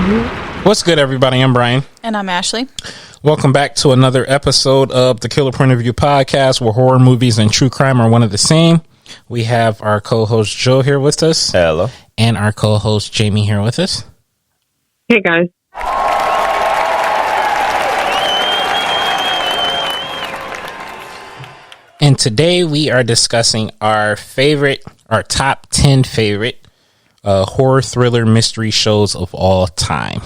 What's good, everybody? I'm Brian. And I'm Ashley. Welcome back to another episode of the Killer Point of View podcast, where horror movies and true crime are one of the same. We have our co-host Joe here with us. Hello. And our co-host Jamie here with us. Hey, guys. And today we are discussing our top 10 favorite horror thriller mystery shows of all time.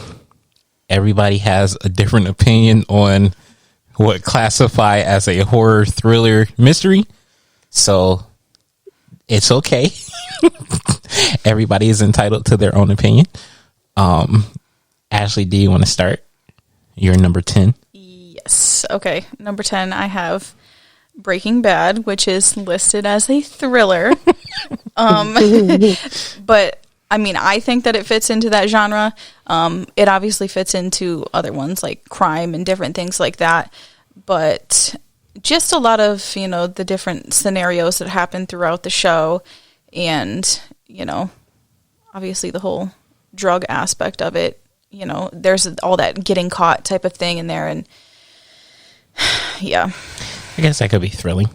Everybody has a different opinion on what classify as a horror thriller mystery. So it's okay. Everybody is entitled to their own opinion. Ashley, do you want to start? You're number 10. Yes. Okay. Number 10, I have Breaking Bad, which is listed as a thriller. But I mean, I think that it fits into that genre. It obviously fits into other ones like crime and different things like that. But just a lot of, the different scenarios that happen throughout the show. And, obviously the whole drug aspect of it. There's all that getting caught type of thing in there. And yeah. I guess that could be thrilling.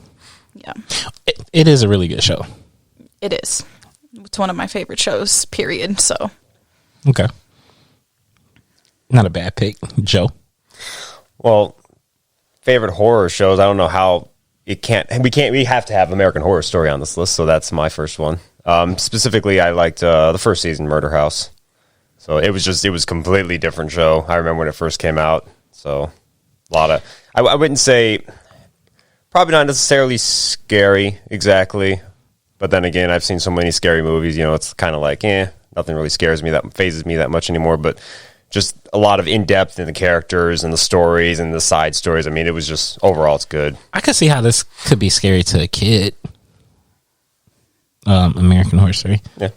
Yeah. It is a really good show. It is. It's one of my favorite shows, period. So, okay. Not a bad pick. Joe? Well, favorite horror shows, I don't know how we have to have American Horror Story on this list, so that's my first one. Specifically, I liked the first season, Murder House. So it was completely different show. I remember when it first came out. So a lot of, I wouldn't say, probably not necessarily scary exactly. But then again, I've seen so many scary movies, it's kind of like, nothing really scares me, that phases me that much anymore. But just a lot of in-depth in the characters and the stories and the side stories. I mean, it was just, overall, it's good. I could see how this could be scary to a kid. American Horror Story. Yeah.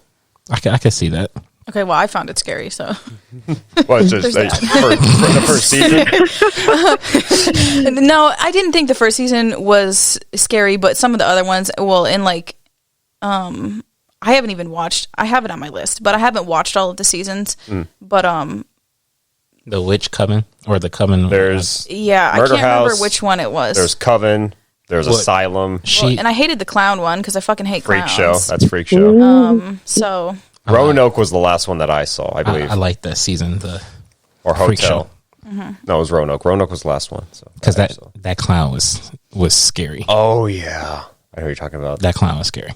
I could see that. okay, well, I found it scary, so. Well, it's just for the first season. No, I didn't think the first season was scary, but some of the other ones, I haven't even watched. I have it on my list, but I haven't watched all of the seasons. But The Witch Coven or the Coven. There's yeah, Murder I can't House, remember which one it was. There's Coven. There's Asylum. And I hated the clown one because I fucking hate Freak clowns. Show. That's Freak Show. So Roanoke was the last one that I saw, I believe. I like that season. Or Freak Hotel. Show. No, it was Roanoke. Roanoke was the last one. Because that clown was scary. Oh, yeah. I know what you're talking about. That clown was scary.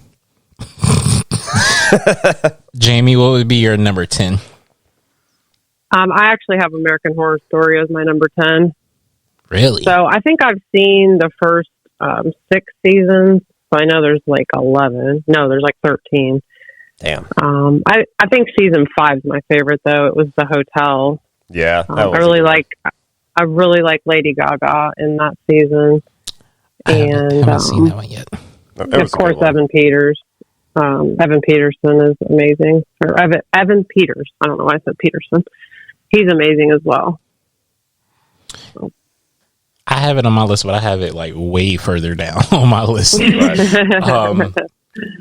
Jamie, what would be your number 10? I actually have American Horror Story as my number 10. Really? So I think I've seen the first 6 seasons. So I know there's like 11. No, there's like 13. Damn. I think season 5 is my favorite, though. It was the hotel. Yeah. I really like Lady Gaga in that season. I haven't seen that one yet. Of course, Evan Peters. Evan Peterson is amazing. Or Evan Peters. I don't know why I said Peterson. He's amazing as well. I have it on my list, but I have it like way further down on my list.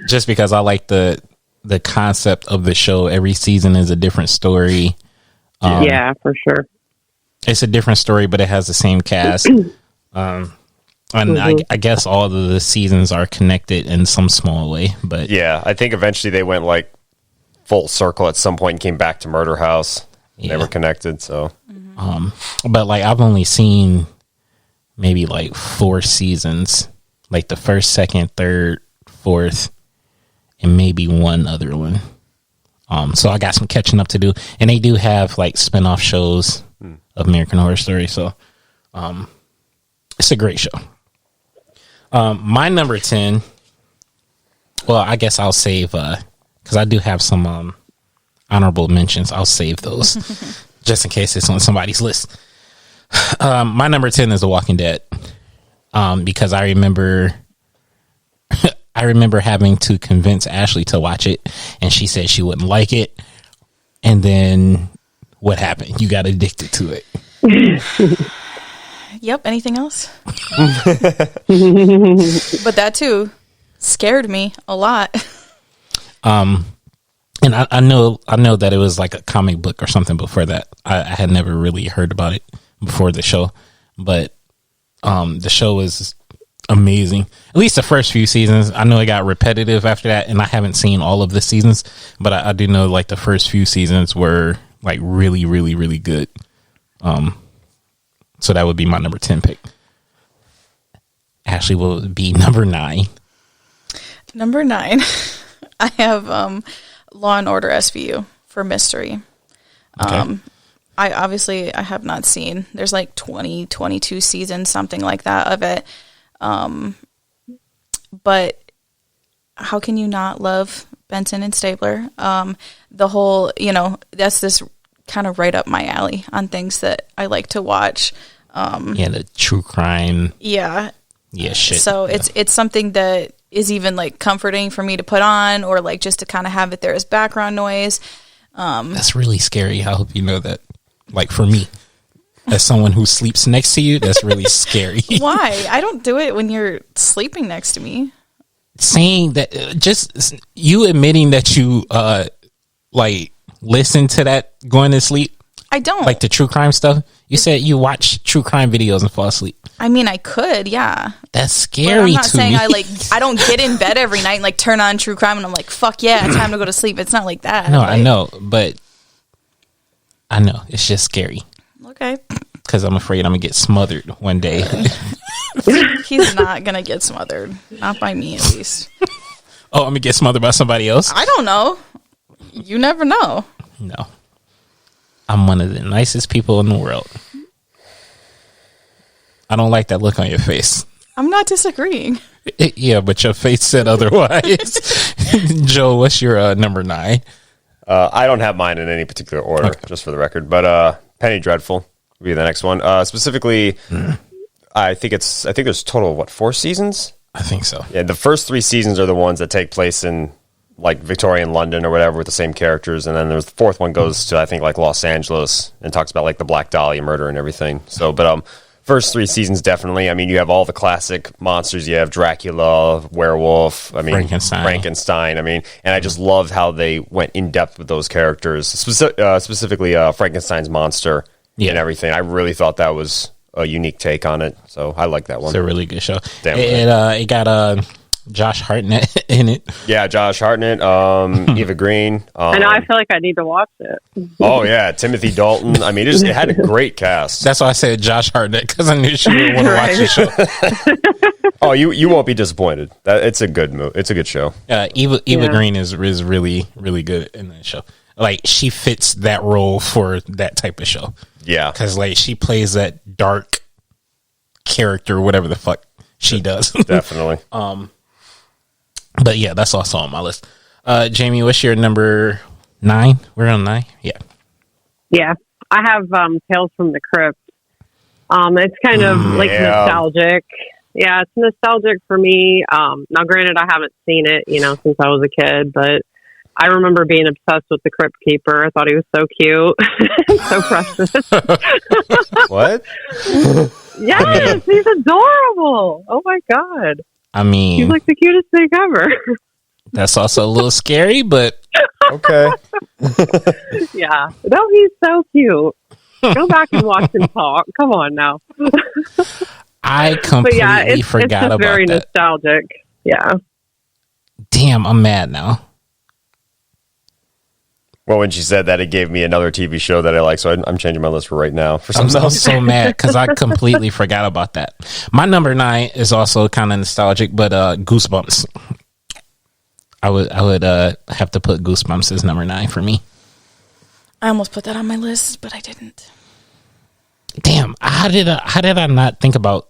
Just because I like the concept of the show. Every season is a different story. Yeah, for sure. It's a different story, but it has the same cast. I guess all of the seasons are connected in some small way. But yeah, I think eventually they went like full circle at some point and came back to Murder House. They were connected, so. But like I've only seen maybe like 4 seasons, like the first, second, third, fourth, and maybe one other one. So I got some catching up to do, and they do have like spinoff shows of American Horror Story. So, it's a great show. My number 10. Well, I guess I'll save because I do have some honorable mentions. I'll save those just in case it's on somebody's list. My number 10 is The Walking Dead, because I remember having to convince Ashley to watch it, and she said she wouldn't like it. And then what happened? You got addicted to it. Yep. Anything else? But that too scared me a lot. And I know that it was like a comic book or something before that. I had never really heard about it before the show, but the show was amazing. At least the first few seasons. I know it got repetitive after that, and I haven't seen all of the seasons, but I do know like the first few seasons were like really, really, really good. So that would be my number 10 pick. Ashley will be number 9. Number 9, I have Law and Order SVU for mystery. Okay. I have not seen. There's like 20, 22 seasons, something like that of it. But how can you not love Benson and Stabler? The whole, that's this kind of right up my alley on things that I like to watch. The true crime. Yeah. Yeah, shit. So it's something that is even like comforting for me to put on, or like just to kind of have it there as background noise. That's really scary. I hope you know that. Like for me, as someone who sleeps next to you, that's really scary. Why? I don't do it when you're sleeping next to me. Saying that, just you admitting that you like listen to that going to sleep. I don't like the true crime stuff. You said you watch true crime videos and fall asleep. I mean, I could, yeah. That's scary. I'm not to saying me. I don't get in bed every night and like turn on true crime and I'm like, fuck yeah, it's time to go to sleep. It's not like that. No, like, I know, but I know it's just scary. Okay. Because I'm afraid I'm gonna get smothered one day. He's not gonna get smothered. Not by me, at least. Oh, I'm gonna get smothered by somebody else? I don't know. You never know. No. I'm one of the nicest people in the world. I don't like that look on your face. I'm not disagreeing. Yeah, but your face said otherwise. Joe, what's your number 9? I don't have mine in any particular order, Okay. just for the record. But Penny Dreadful would be the next one. Specifically, I think there's total 4 seasons. I think so. Yeah, the first 3 seasons are the ones that take place in like Victorian London or whatever with the same characters, and then there's the 4th one goes to I think like Los Angeles and talks about like the Black Dahlia murder and everything. So, but first 3 seasons definitely. I mean, you have all the classic monsters. You have Dracula, werewolf. I mean, Frankenstein. I mean, and I just loved how they went in depth with those characters, specifically Frankenstein's monster and everything. I really thought that was a unique take on it. So I like that one. It's a really good show. Damn it got Josh Hartnett in it. Yeah, Josh Hartnett, Eva Green. I know. I feel like I need to watch it. Oh yeah, Timothy Dalton. I mean, it had a great cast. That's why I said Josh Hartnett, because I knew she would want to watch the show. Oh, you won't be disappointed. It's a good movie. It's a good show. Eva Green is really, really good in that show. Like, she fits that role for that type of show. Yeah, because like she plays that dark character, whatever the fuck she does. Definitely. But yeah, that's also on my list. Jamie, what's your number 9? We're on 9. Yeah. Yeah, I have Tales from the Crypt. It's kind of nostalgic. Yeah, it's nostalgic for me. Now, granted, I haven't seen it, since I was a kid, but I remember being obsessed with the Crypt Keeper. I thought he was so cute, so precious. What? Yes, he's adorable. Oh my god. I mean, he's like the cutest thing ever. That's also a little scary, but okay. Yeah. No, he's so cute. Go back and watch him talk. Come on now. I completely forgot about that. It's very nostalgic. Yeah. Damn, I'm mad now. Well, when she said that, it gave me another TV show that I like, so I'm changing my list for right now. For something else. I'm so mad because I completely forgot about that. My number 9 is also kind of nostalgic, but Goosebumps. I would have to put Goosebumps as number 9 for me. I almost put that on my list, but I didn't. Damn, how did I not think about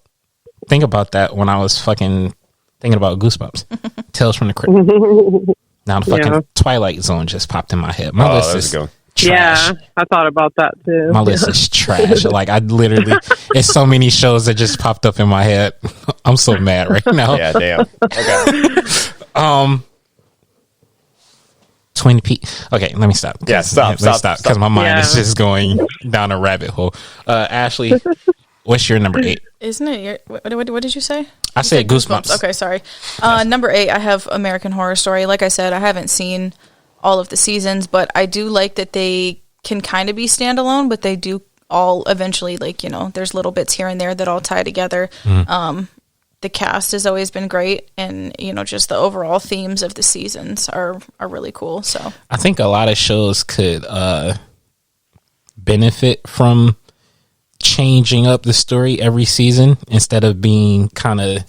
that when I was fucking thinking about Goosebumps? Tales from the Crypt. Now the fucking Twilight Zone just popped in my head. My list is trash. Yeah, I thought about that too. My list is trash. Like, I literally, it's so many shows that just popped up in my head. I'm so mad right now. Yeah, damn. Okay. Twin Peaks. Okay, let me stop. Yeah, stop. Because my mind is just going down a rabbit hole. Ashley, what's your number 8? Isn't it what did you say? I said Goosebumps. Okay, sorry. Number 8, I have American Horror Story. Like I said, I haven't seen all of the seasons, but I do like that they can kind of be standalone, but they do all eventually, like, you know, there's little bits here and there that all tie together. The cast has always been great, and, you know, just the overall themes of the seasons are really cool. So I think a lot of shows could benefit from changing up the story every season instead of being kind of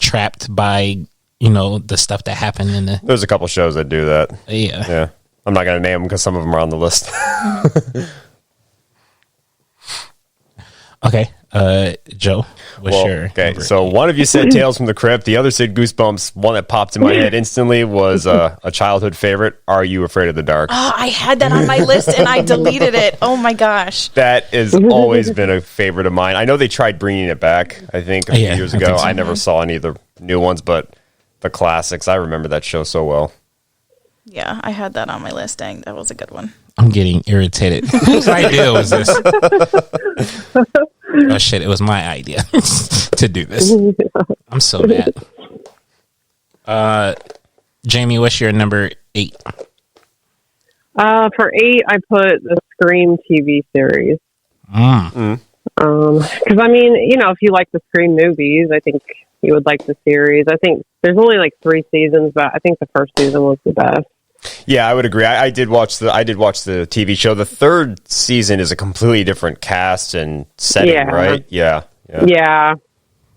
trapped by, you know, the stuff that happened in the... There's a couple shows that do that. Yeah. I'm not going to name them because some of them are on the list. Okay. Joe, what's your okay, number so 8? one of you said Tales from the Crypt. The other said Goosebumps. One that popped in my head instantly was a childhood favorite. Are You Afraid of the Dark? oh, I had that on my list and I deleted it. Oh my gosh. That has always been a favorite of mine. I know they tried bringing it back, I think, a few years ago. I never saw any of the new ones, but the classics, I remember that show so well. Yeah, I had that on my list. Dang, that was a good one. I'm getting irritated. Whose idea was this? Oh shit, it was my idea to do this. I'm so mad. Jamie, what's your number 8? For 8, I put the Scream TV series. Because, I mean, you know, if you like the Scream movies, I think you would like the series. I think there's only like 3 seasons, but I think the first season was the best. Yeah, I would agree. I did watch the TV show. The third season is a completely different cast and setting, right? Yeah. Yeah.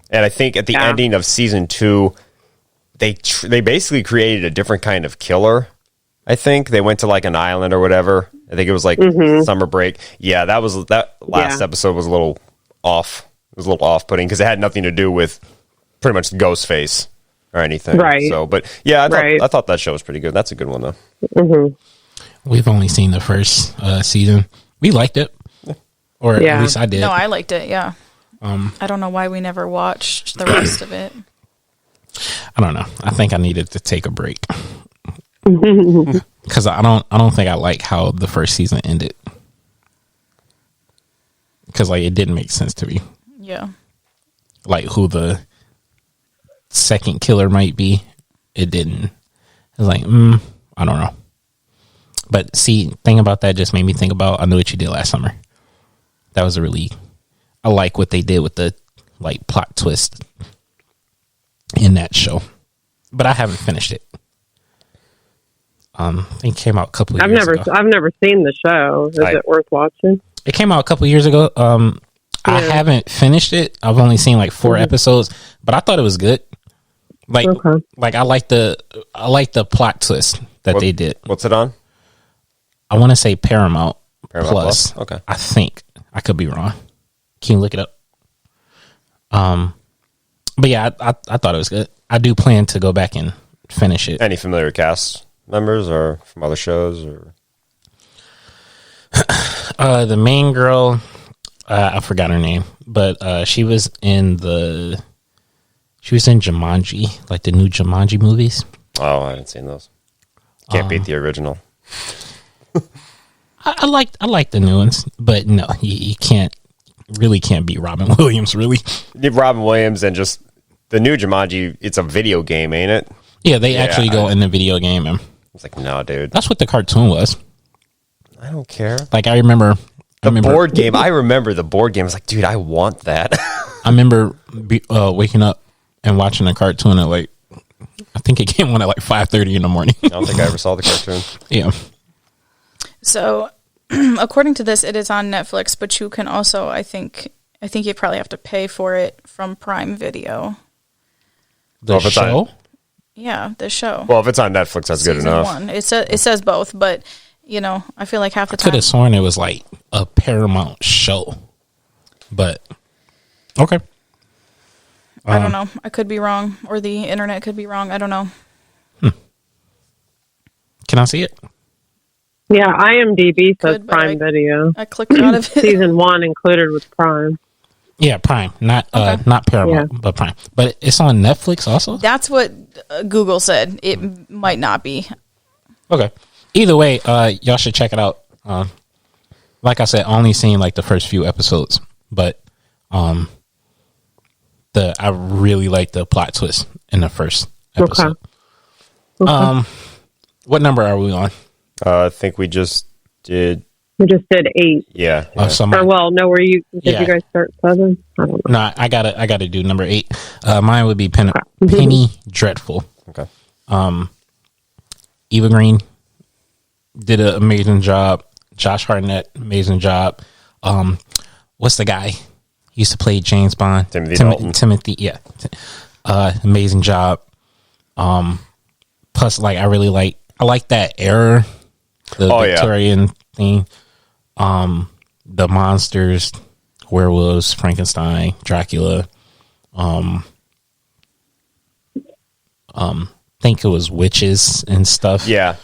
And I think at the ending of season 2, they basically created a different kind of killer. I think they went to like an island or whatever. I think it was like summer break. Yeah, that last episode was a little off. It was a little off-putting because it had nothing to do with pretty much Ghostface or anything. Right. So, but yeah, I thought that show was pretty good. That's a good one though. We've only seen the first season. We liked it, or at least I did. No, I liked it. Yeah. I don't know why we never watched the rest of it. I don't know. I think I needed to take a break because I don't think I like how the first season ended because like it didn't make sense to me. Yeah. Like who the second killer might be, it didn't. It's like, I don't know. But see, thing about that just made me think about I Knew What You Did Last Summer. That was I like what they did with the like plot twist in that show. But I haven't finished it. I think it came out a couple of years ago. I've never seen the show. Is it worth watching? It came out a couple of years ago. I haven't finished it. I've only seen like 4 episodes, but I thought it was good. Like I like the plot twist that they did. What's it on? I want to say Paramount Plus. Okay. I think. I could be wrong. Can you look it up? But yeah, I thought it was good. I do plan to go back and finish it. Any familiar cast members or from other shows or? The main girl, I forgot her name, but she was in Jumanji, like the new Jumanji movies. Oh, I haven't seen those. Can't beat the original. I like the new ones, but no, you can't beat Robin Williams, really. Robin Williams and just the new Jumanji, it's a video game, ain't it? Yeah, they actually go in the video game. And it's like, no, dude. That's what the cartoon was. I don't care. Like, I remember board game. I remember the board game. I was like, dude, I want that. I remember waking up and watching a cartoon at like, I think it came on at like 5:30 in the morning. I don't think I ever saw the cartoon. Yeah. So, according to this, it is on Netflix, but you can also, I think you probably have to pay for it from Prime Video. The show? Yeah, the show. Well, if it's on Netflix, that's good enough. 1. It says both, but you know, I feel like half the time. I could have sworn it was like a Paramount show, but okay. I don't know. I could be wrong, or the internet could be wrong. I don't know. Can I see it? Yeah, IMDb says Prime Video. I clicked out of it. Season 1 included with Prime. Yeah, Prime, not Paramount, but Prime. But it's on Netflix also. That's what Google said. It might not be. Okay. Either way, y'all should check it out. Like I said, only seen like the first few episodes, but I really like the plot twist in the first episode. Okay. What number are we on? I think we just did. We just did 8. Yeah. Or well, no, did you guys start 7? I don't know. No, I gotta do number 8. Mine would be Penny Dreadful. Okay. Eva Green did an amazing job. Josh Hartnett, amazing job. What's the guy? He used to play James Bond. Timothy, yeah. Amazing job. Plus, like, I like that era, the Victorian thing. The monsters, werewolves, Frankenstein, Dracula. Think it was witches and stuff. Yeah,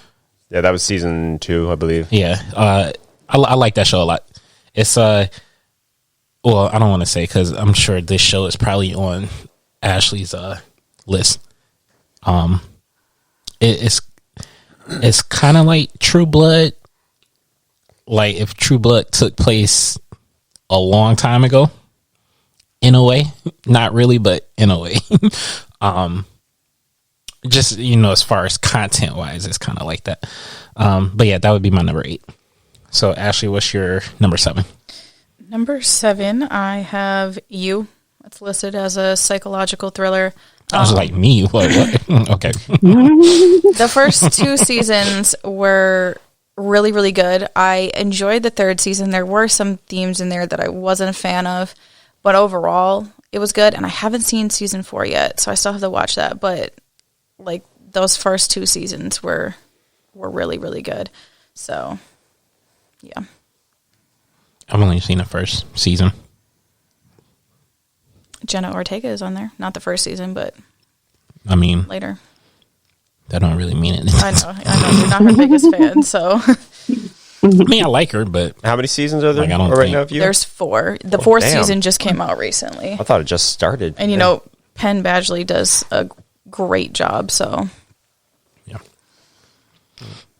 that was season 2, I believe. Yeah, I like that show a lot. It's well, I don't want to say because I'm sure this show is probably on Ashley's list. It's kind of like True Blood. Like if True Blood took place a long time ago, in a way, not really, but in a way. Just, as far as content wise, it's kind of like that. But yeah, that would be my number 8. So Ashley, what's your number 7? Number 7, I have You. It's listed as a psychological thriller. I was like, me? What? Okay. The first 2 seasons were really, really good. I enjoyed the 3rd season. There were some themes in there that I wasn't a fan of, but overall, it was good. And I haven't seen season 4 yet, so I still have to watch that. But like those first 2 seasons were really, really good. So, yeah. I've only seen the first season. Jenna Ortega is on there. Not the first season, but I mean, later. That don't really mean anything. I know. You're not her biggest fan, so. I mean, I like her, but how many seasons are there I don't right think. now? Of You? There's 4. The 4th season just came out recently. I thought it just started. And Penn Badgley does a great job. So, yeah.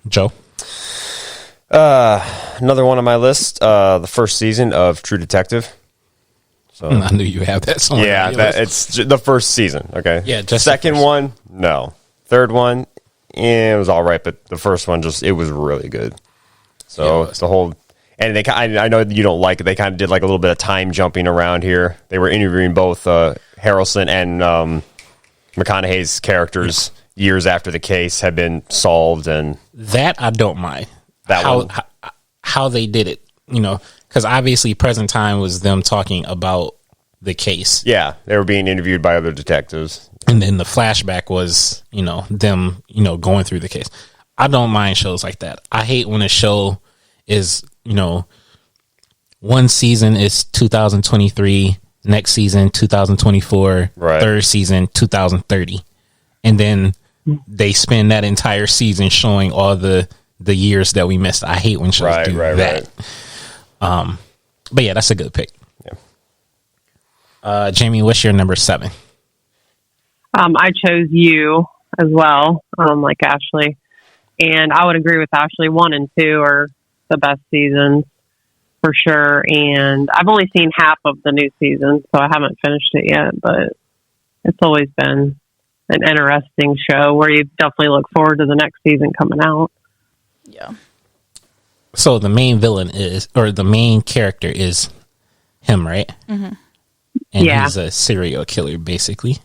Joe, another one on my list. The first season of True Detective. So I knew you had that somewhere. Yeah, it's the first season. Okay. Yeah, just second one. No. Third one. It was all right, but the first one it was really good. So it's the whole. And I know you don't like it. They kind of did like a little bit of time jumping around here. They were interviewing both Harrelson and McConaughey's characters years after the case had been solved, and that I don't mind. That how they did it, because obviously present time was them talking about the case. Yeah, they were being interviewed by other detectives, and then the flashback was them going through the case. I don't mind shows like that. I hate when a show is one season is 2023, next season 2024, right. Third season 2030, and then they spend that entire season showing all the years that we missed. I hate when shows do that. Right. But yeah, that's a good pick. Yeah. Jamie, what's your number 7? I chose You as well, like Ashley, and I would agree with Ashley. 1 and 2 are the best seasons for sure, and I've only seen half of the new season, so I haven't finished it yet, but it's always been an interesting show where you definitely look forward to the next season coming out. Yeah. So the main villain the main character is him, right? Mm-hmm. And he's a serial killer, basically.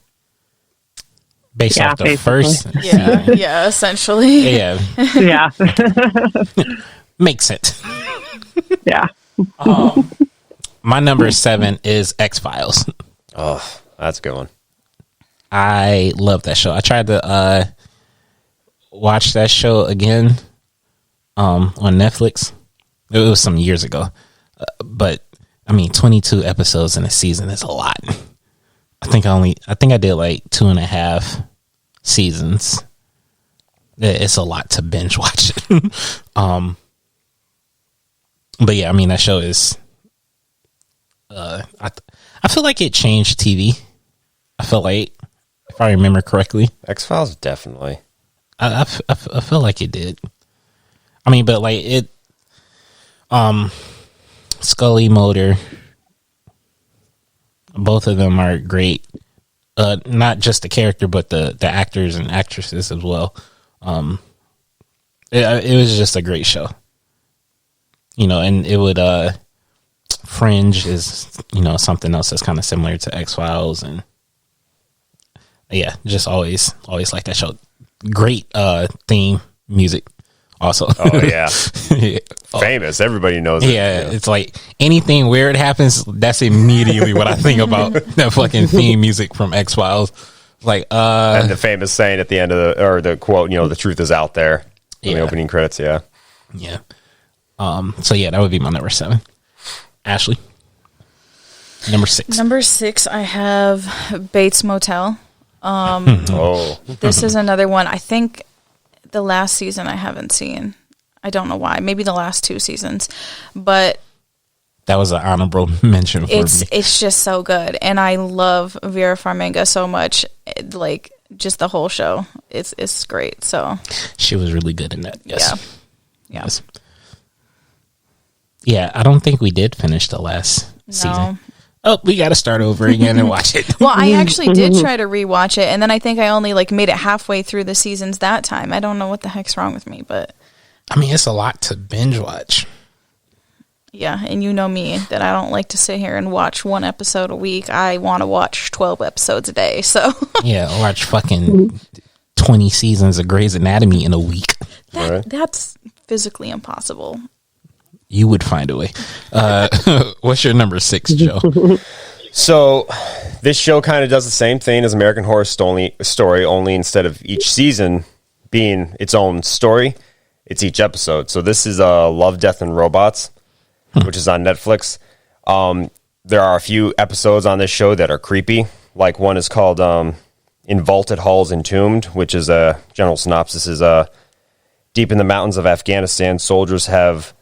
Based off the first season. Yeah, essentially. Yeah. Yeah. Makes sense. Yeah. My number 7 is X-Files. Oh, that's a good one. I love that show. I tried to watch that show again on Netflix. It was some years ago. But I mean 22 episodes in a season is a lot. I think I did like 2.5 seasons. It's a lot to binge watch. But yeah, I mean that show is I feel like it changed TV. I feel like, if I remember correctly, X-Files definitely. I feel like it did. I mean, but like it, Scully, Mulder, both of them are great. Not just the character, but the actors and actresses as well. It was just a great show. And it would Fringe is something else that's kind of similar to X-Files, and yeah, just always like that show. Great theme music also. Oh yeah. Yeah. Famous. Everybody knows it. Yeah, it's like anything weird happens, that's immediately what I think about. That fucking theme music from X-Files. Like and the famous saying at the end of the quote, the truth is out there in the opening credits. Yeah. So yeah, that would be my number 7. Ashley, number 6. Number 6, I have Bates Motel. This is another one. I think the last season I haven't seen. I don't know why. Maybe the last 2 seasons, but that was an honorable mention for me. It's just so good, and I love Vera Farmiga so much. Like just the whole show, it's great. So she was really good in that. Yes. Yeah. Yes. Yeah, I don't think we did finish the last season. Oh, we got to start over again and watch it. Well, I actually did try to rewatch it, and then I think I only made it halfway through the seasons that time. I don't know what the heck's wrong with me, but I mean, it's a lot to binge watch. Yeah, and you know me, that I don't like to sit here and watch 1 episode a week. I want to watch 12 episodes a day, so. Yeah, watch fucking 20 seasons of Grey's Anatomy in a week. That's physically impossible. You would find a way. What's your number 6, Joe? So this show kind of does the same thing as American Horror Story, only instead of each season being its own story, it's each episode. So this is Love, Death, and Robots, which is on Netflix. There are a few episodes on this show that are creepy. Like one is called In Vaulted Halls Entombed, which is a general synopsis is deep in the mountains of Afghanistan, soldiers have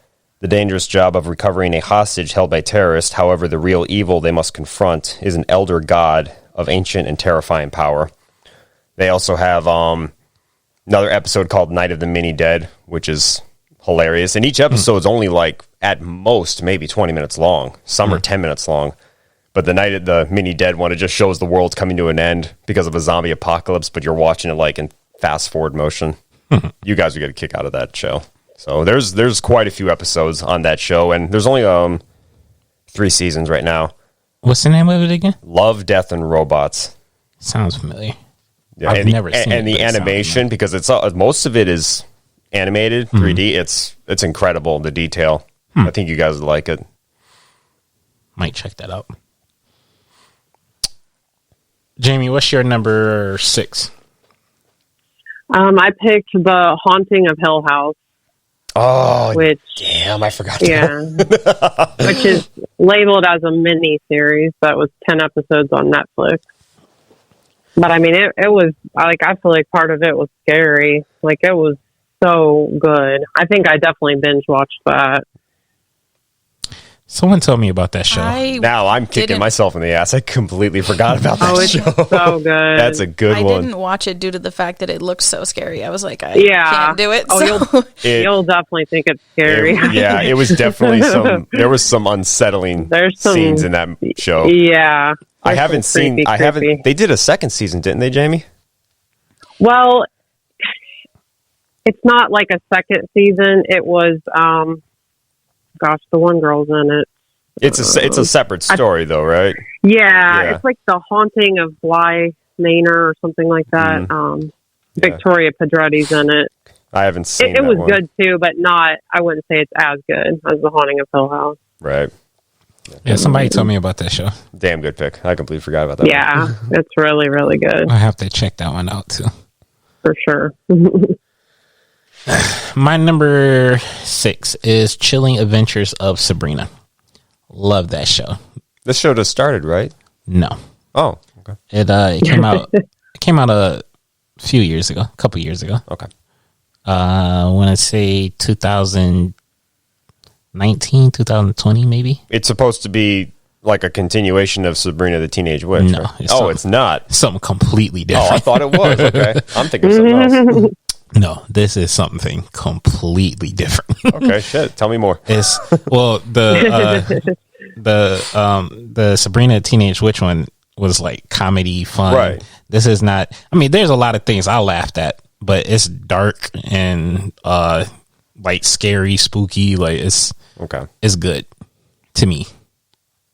the dangerous job of recovering a hostage held by terrorists. However, the real evil they must confront is an elder god of ancient and terrifying power. They also have another episode called Night of the Mini Dead, which is hilarious. And each episode is only at most maybe 20 minutes long. Some are 10 minutes long. But the Night of the Mini Dead one, it just shows the world's coming to an end because of a zombie apocalypse, but you're watching it in fast forward motion. You guys would get a kick out of that show. So there's quite a few episodes on that show, and there's only 3 seasons right now. What's the name of it again? Love, Death, and Robots. Sounds familiar. Yeah, I've never seen it. And the animation, because it's most of it is animated 3D. It's incredible, the detail. I think you guys would like it. Might check that out. Jamie, what's your number 6? I picked The Haunting of Hill House. Oh, damn, I forgot. Which is labeled as a mini series. That was 10 episodes on Netflix. But I mean, it was I feel like part of it was scary. It was so good. I think I definitely binge watched that. Someone told me about that show. Now I'm kicking myself in the ass. I completely forgot about that show. It's so good. That's a good one. I didn't watch it due to the fact that it looked so scary. I was like, I can't do it. You'll definitely think it's scary. It was definitely there was some unsettling scenes in that show. Yeah. I haven't seen, they did a second season, didn't they, Jamie? Well, it's not like a second season. It was, the one girl's in it. It's a separate story, though, right? Yeah, it's like The Haunting of Bly Manor or something like that. Victoria Pedretti's in it. I haven't seen it. It was good, too, but I wouldn't say it's as good as The Haunting of Hill House. Right. Yeah, somebody told me about that show. Damn good pick. I completely forgot about that. Yeah, it's really, really good. I have to check that one out, too. For sure. My number 6 is Chilling Adventures of Sabrina. Love that show. This show just started, right? No. Oh, okay. It came out. It came out a few years ago, a couple years ago. Okay. I want to say 2019, 2020, maybe. It's supposed to be like a continuation of Sabrina the Teenage Witch. No, right? It's not. Something completely different. Oh, I thought it was. Okay, I'm thinking of something else. No, this is something completely different. Okay, shit. Tell me more. It's the Sabrina Teenage Witch one was comedy, fun. Right. This is not. I mean, there's a lot of things I laughed at, but it's dark and like scary, spooky. Like it's good to me.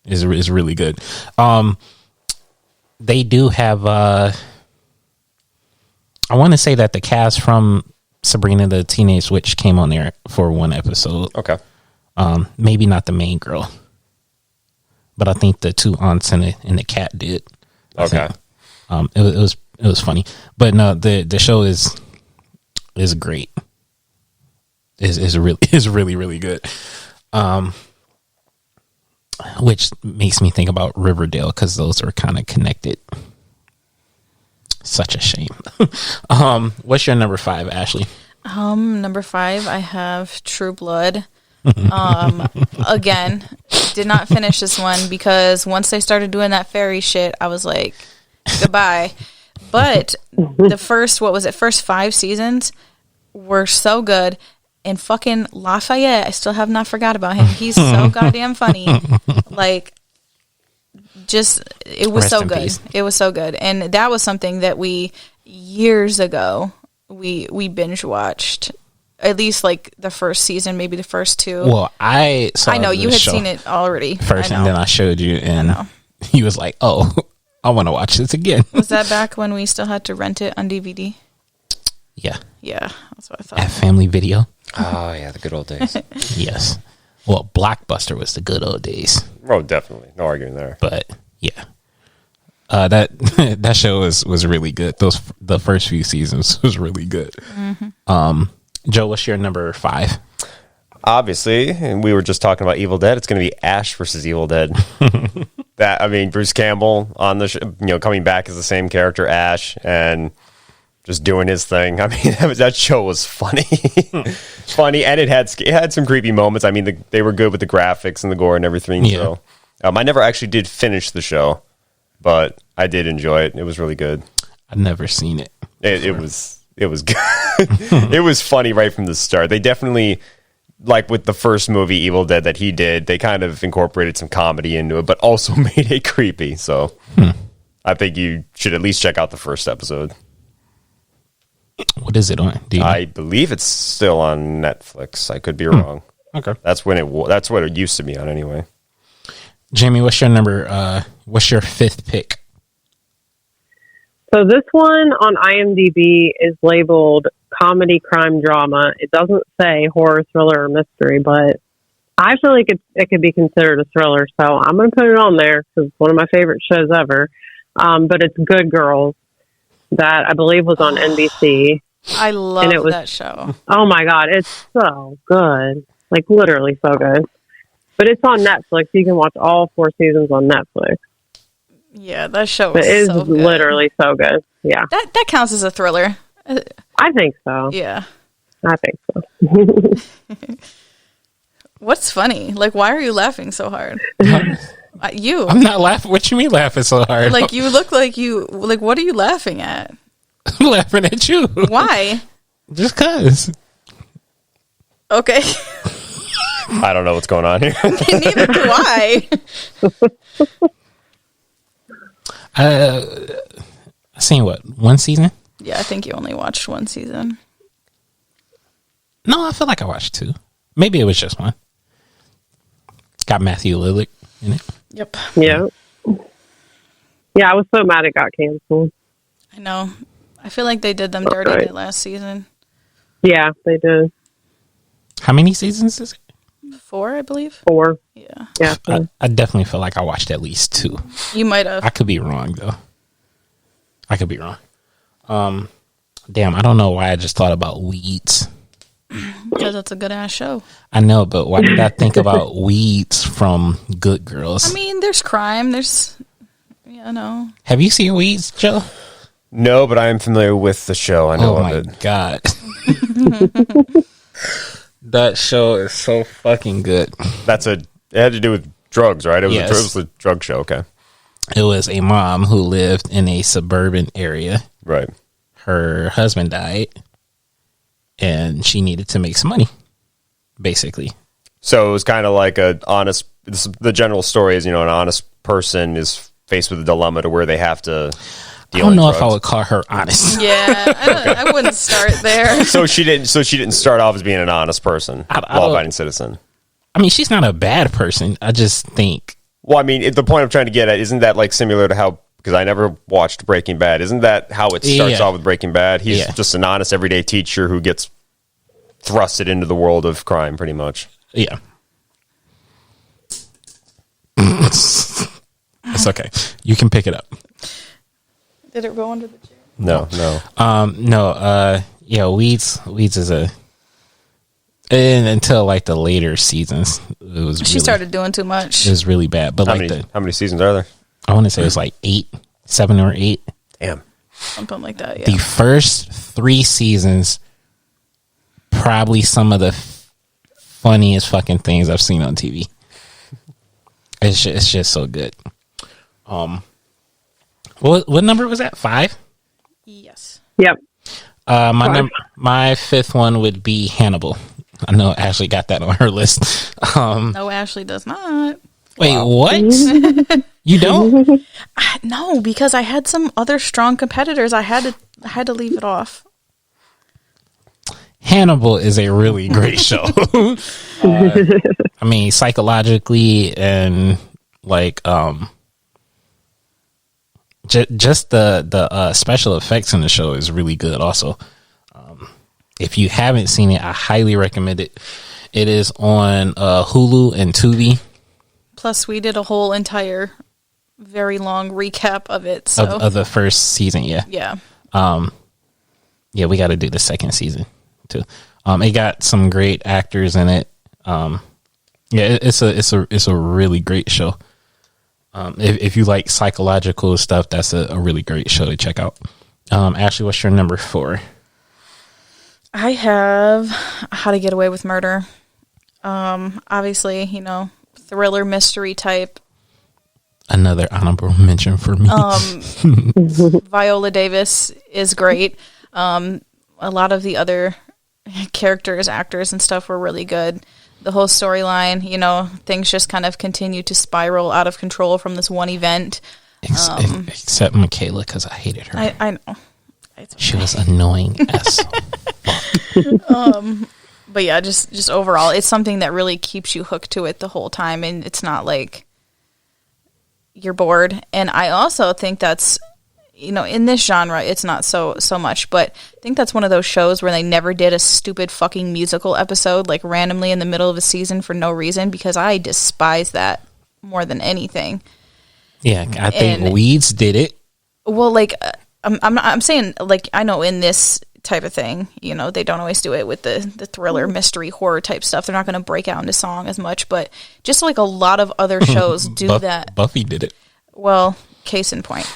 It's really good. They do have I want to say that the cast from Sabrina the Teenage Witch came on there for one episode. Okay. Maybe not the main girl, but I think the two aunts and the cat did. Okay. It was funny, but no, the show is great. Is really good. Which makes me think about Riverdale because those are kind of connected. Such a shame. What's your number 5, Ashley? Number 5, I have True Blood. Again, did not finish this one because once they started doing that fairy shit, I was like, goodbye. But the first 5 seasons were so good. And fucking Lafayette, I still have not forgot about him. He's so goddamn funny. Like, just, it was so good. It was so good. And that was something that we, years ago, we binge watched. At least, like, the first season, maybe the first 2. Well, I know, you had seen it already. First, and then I showed you, and he was like, oh, I want to watch this again. Was that back when we still had to rent it on DVD? Yeah. Yeah, that's what I thought. At Family Video. Oh, yeah, the good old days. Yes. Well, Blockbuster was the good old days. Oh, definitely. No arguing there. But, yeah. That show was really good. The first few seasons was really good. Mm-hmm. Joe, what's your number 5? Obviously, and we were just talking about Evil Dead. It's going to be Ash versus Evil Dead. Bruce Campbell on the coming back as the same character, Ash, and just doing his thing. I mean, that show was funny, and it had some creepy moments. I mean, they were good with the graphics and the gore and everything. Yeah. So, I never actually did finish the show, but I did enjoy it. It was really good. I've never seen it. It was good. It was funny right from the start. They definitely, like with the first movie, Evil Dead, that he did, they kind of incorporated some comedy into it, but also made it creepy. So I think you should at least check out the first episode. What is it on? I believe it's still on Netflix. I could be wrong. Okay. That's what it used to be on anyway. Jamie, what's your number? What's your 5th pick? So this one on IMDb is labeled comedy, crime, drama. It doesn't say horror, thriller, or mystery, but I feel like it could be considered a thriller. So I'm going to put it on there because it's one of my favorite shows ever. But it's Good Girls that I believe was on NBC. I love that show. Oh my God, it's so good. Like literally so good. But it's on Netflix. You can watch all 4 seasons on Netflix. Yeah, that show is so good. Literally so good. Yeah. That counts as a thriller. I think so. Yeah. I think so. What's funny? Like, why are you laughing so hard? You. I'm not laughing. What you mean laughing so hard? Like, you look like what are you laughing at? I'm laughing at you. Why? Just cause. Okay. I don't know what's going on here. Neither do I. I've seen one season? Yeah, I think you only watched 1 season. No, I feel like I watched 2. Maybe it was just 1. Got Matthew Lillard in it. Yep. Yeah. Yeah, I was so mad it got canceled. I know. I feel like they did them dirty that last season. Yeah, they did. How many seasons is it? 4, I believe. 4. Yeah. Yeah. I definitely feel like I watched at least 2. You might have. I could be wrong though. I could be wrong. Damn, I don't know why I just thought about Weeds. Because that's a good ass show. I know, but why did I think about Weeds from Good Girls? I mean, there's crime. There's, no. Have you seen Weeds, Joe? No, but I am familiar with the show. I know of it. Oh my God. That show is so fucking good. It had to do with drugs, right? It was a drug show. Okay. It was a mom who lived in a suburban area. Right. Her husband died, and she needed to make some money, basically. So it was kind of like the general story is, an honest person is faced with a dilemma to where they have to I don't know if I would call her honest. Yeah, I wouldn't start there. So she didn't start off as being an honest person, law-abiding citizen. I mean, she's not a bad person. I just think. Well, I mean, the point I'm trying to get at, isn't that like similar to how, because I never watched Breaking Bad, isn't that how it starts off with Breaking Bad? He's just an honest everyday teacher who gets thrusted into the world of crime, pretty much. Yeah. It's okay. You can pick it up. Did it go under the chair? No. Yeah, Weeds is and until like the later seasons, it was she started doing too much. It was really bad. But how many seasons are there? I want to say it was like 7 or 8. Damn. Something like that, yeah. The first 3 seasons, probably some of the funniest fucking things I've seen on TV. It's just so good. What number was that? 5? Yes. Yep. My 5th one would be Hannibal. I know Ashley got that on her list. No, Ashley does not. Wait, what? You don't? No, because I had some other strong competitors. I had to leave it off. Hannibal is a really great show. I mean, psychologically and like just the special effects in the show is really good. Also, if you haven't seen it, I highly recommend it. It is on Hulu and Tubi. Plus, we did a whole entire very long recap of it. So Of the first season, yeah. Yeah. Yeah, we got to do the second season too. It got some great actors in it. Yeah, it's a really great show. If you like psychological stuff, that's a really great show to check out. Ashley, what's your number 4? I have How to Get Away with Murder. Obviously, thriller mystery type. Another honorable mention for me. Viola Davis is great. A lot of the other characters, actors, and stuff were really good. The whole storyline, things just kind of continue to spiral out of control from this one event. Except Michaela, because I hated her. I know. She was annoying as But yeah, just overall, it's something that really keeps you hooked to it the whole time, and it's not like you're bored. And I also think that's, in this genre, it's not so much, but I think that's one of those shows where they never did a stupid fucking musical episode, like randomly in the middle of a season for no reason, because I despise that more than anything. Yeah, I think Weeds did it. Well, like, I'm saying, like, I know in this type of thing, they don't always do it with the thriller, mystery, horror type stuff. They're not going to break out into song as much, but just like a lot of other shows do that. Buffy did it. Well, case in point.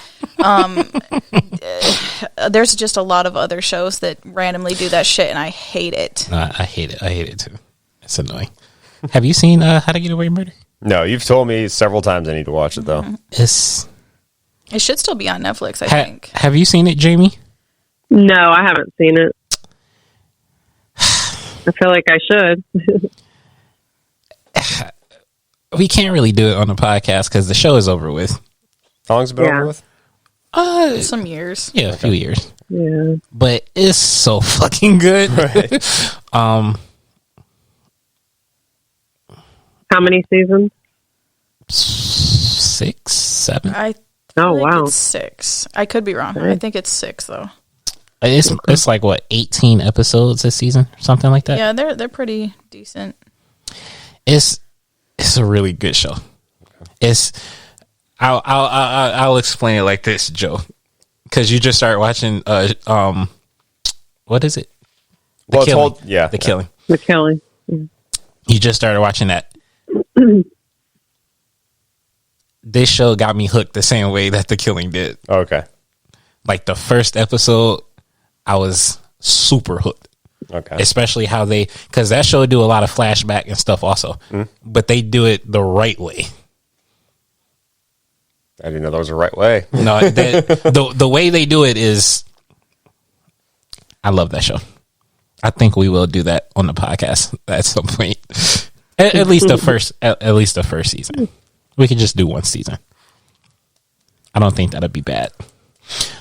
There's just a lot of other shows that randomly do that shit, and I hate it. I hate it. I hate it too. It's annoying. Have you seen How to Get Away with Murder? No, you've told me several times I need to watch it, though. It should still be on Netflix, I think. Have you seen it, Jamie? No, I haven't seen it. I feel like I should. We can't really do it on the podcast because the show is over with. How long's it been over with? Some years. Yeah, a few years. Yeah. But it's so fucking good. Right. How many seasons? 6, 7. I Oh, think wow. it's 6. I could be wrong. I think it's 6 though. It's like what, 18 episodes a season, something like that. Yeah, they're pretty decent. It's a really good show. I'll explain it like this, Joe, because you just start watching. What is it? The Killing. The Killing. The Killing. You just started watching that. This show got me hooked the same way that The Killing did. Okay. Like the first episode, I was super hooked. Okay. Especially how because that show do a lot of flashback and stuff also, but they do it the right way. I didn't know that was the right way. No, the way they do it is, I love that show. I think we will do that on the podcast at some point. At least the first season. We could just do one season. I don't think that'd be bad.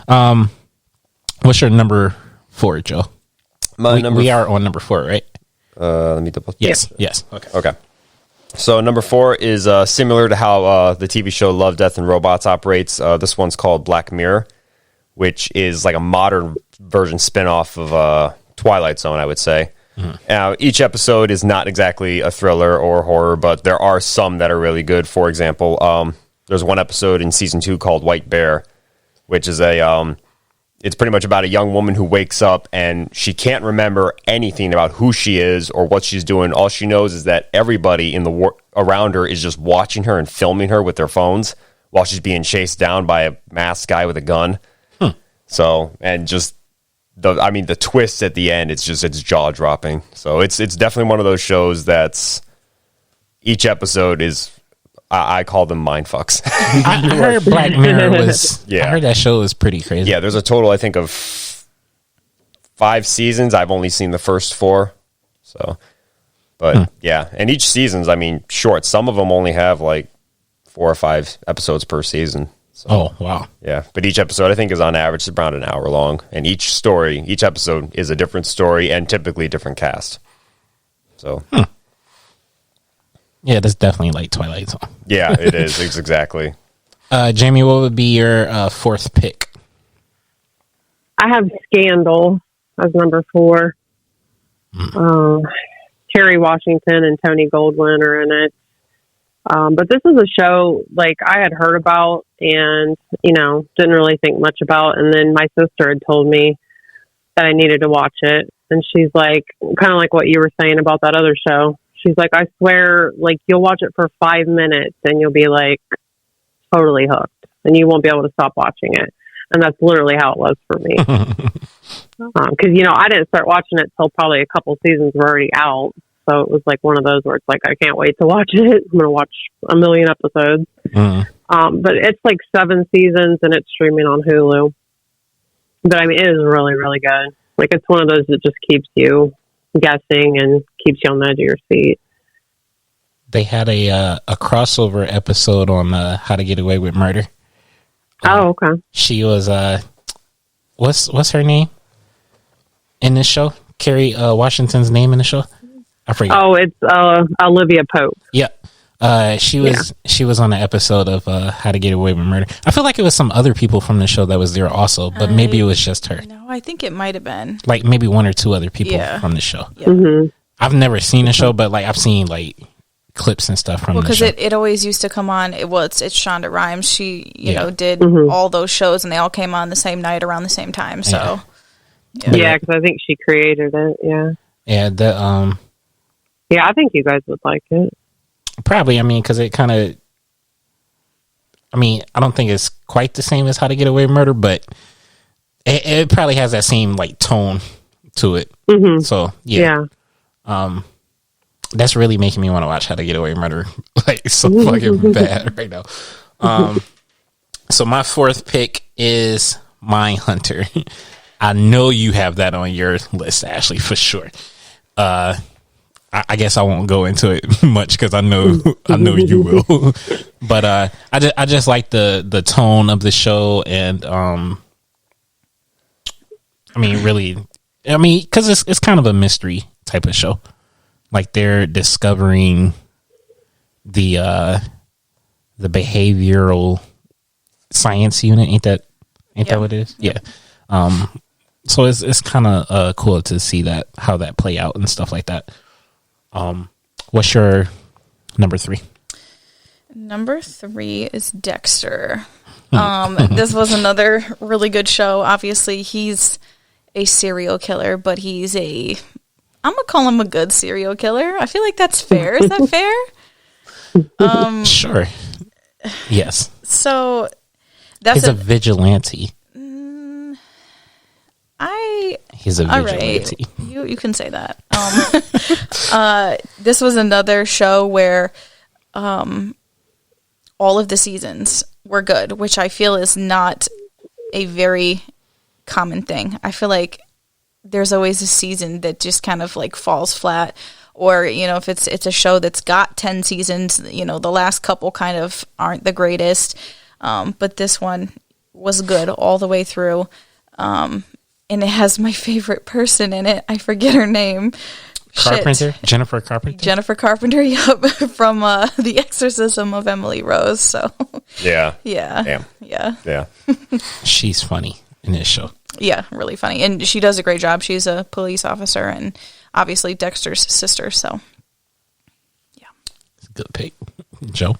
What's your number 4, Joe? We are on number 4, right? Let me double. Yes. Okay. So number 4 is similar to how the TV show Love, Death, and Robots operates. This one's called Black Mirror, which is like a modern version spinoff of Twilight Zone, I would say. Now, each episode is not exactly a thriller or horror, but there are some that are really good. For example, there's one episode in season 2 called White Bear, which is it's pretty much about a young woman who wakes up and she can't remember anything about who she is or what she's doing. All she knows is that everybody in the around her is just watching her and filming her with their phones while she's being chased down by a masked guy with a gun. So, and just the twist at the end, it's jaw dropping. So it's definitely one of those shows that's each episode is, I call them mind fucks. I heard Black Mirror was, I heard that show was pretty crazy. Yeah, there's a total, I think, of 5 seasons. I've only seen the first 4. So, but yeah, and each season's, short. Some of them only have like 4 or 5 episodes per season. So, oh, wow. Yeah, but each episode, I think, is on average around an hour long. And each episode is a different story and typically a different cast. So, yeah, that's definitely like Twilight Zone. Yeah, it is. It's exactly. Jamie, what would be your 4th pick? I have Scandal as number 4. Terry Washington and Tony Goldwyn are in it. But this is a show like I had heard about and, didn't really think much about. And then my sister had told me that I needed to watch it. And she's like, kind of like what you were saying about that other show. She's like, I swear, like you'll watch it for 5 minutes and you'll be like totally hooked and you won't be able to stop watching it. And that's literally how it was for me. Cause I didn't start watching it till probably a couple seasons were already out. So it was like one of those where it's like, I can't wait to watch it. I'm going to watch a million episodes. But it's like 7 seasons and it's streaming on Hulu. But it is really, really good. Like it's one of those that just keeps you guessing and keeps you on the edge of your seat. They had a crossover episode on How to Get Away with Murder. Oh, okay. She was, what's her name in this show? Kerry Washington's name in the show? I forget. Oh, it's Olivia Pope. Yep. She was on the episode of How to Get Away with Murder. I feel like it was some other people from the show that was there also, but maybe it was just her. No, I think it might have been. Like maybe 1 or 2 other people from the show. Yeah. Mm-hmm. I've never seen the show, but like I've seen like clips and stuff from the show. Because it always used to come on. It's Shonda Rhimes. She, did all those shows and they all came on the same night around the same time. So, yeah, because I think she created it. Yeah. Yeah. Yeah, I think you guys would like it. Probably, because it kind of, I don't think it's quite the same as How to Get Away with Murder, but it probably has that same, like, tone to it. Mm-hmm. So, yeah. That's really making me want to watch How to Get Away with Murder, like, so fucking bad right now. So my 4th pick is Mindhunter. I know you have that on your list, Ashley, for sure. I guess I won't go into it much because I know you will. But I just like the tone of the show and really, because it's kind of a mystery type of show. Like they're discovering the behavioral science unit. Ain't that what it is? Yeah. So it's kind of cool to see how that play out and stuff like that. What's your number 3? Number 3 is Dexter. This was another really good show. Obviously, he's a serial killer, but I'm going to call him a good serial killer. I feel like that's fair. Is that fair? Sure. Yes. So he's a vigilante. He's a vigilante. All right. You can say that. This was another show where all of the seasons were good, which I feel is not a very common thing. I feel like there's always a season that just kind of like falls flat, or if it's a show that's got 10 seasons, the last couple kind of aren't the greatest. But this one, was good all the way through. And it has my favorite person in it. I forget her name. Carpenter? Shit. Jennifer Carpenter? Jennifer Carpenter, yep, from The Exorcism of Emily Rose. So, yeah. Yeah. Damn. Yeah. Yeah. She's funny in this show. Yeah, really funny. And she does a great job. She's a police officer and obviously Dexter's sister. So, yeah. It's a good pick. Joe?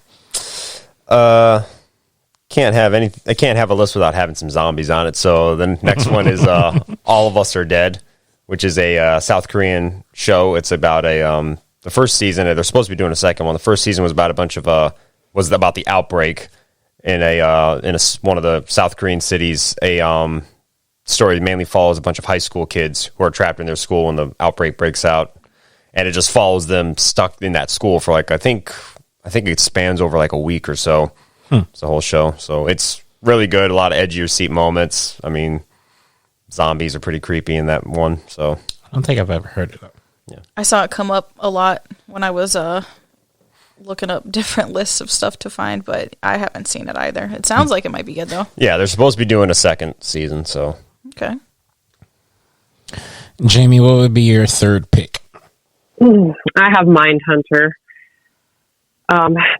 I can't have a list without having some zombies on it. So the next one is All of Us Are Dead, which is a South Korean show. It's about the first season. They're supposed to be doing a second one. The first season was about a bunch of was about the outbreak in one of the South Korean cities. A story mainly follows a bunch of high school kids who are trapped in their school when the outbreak breaks out, and it just follows them stuck in that school for I think it spans over like a week or so. It's the whole show, so it's really good. A lot of edge of your seat moments. I mean, zombies are pretty creepy in that one. So I don't think I've ever heard of it. Yeah, I saw it come up a lot when I was looking up different lists of stuff to find, but I haven't seen it either. It sounds like it might be good though. Yeah, they're supposed to be doing a second season. So okay. Jamie, what would be your third pick? I have Mindhunter.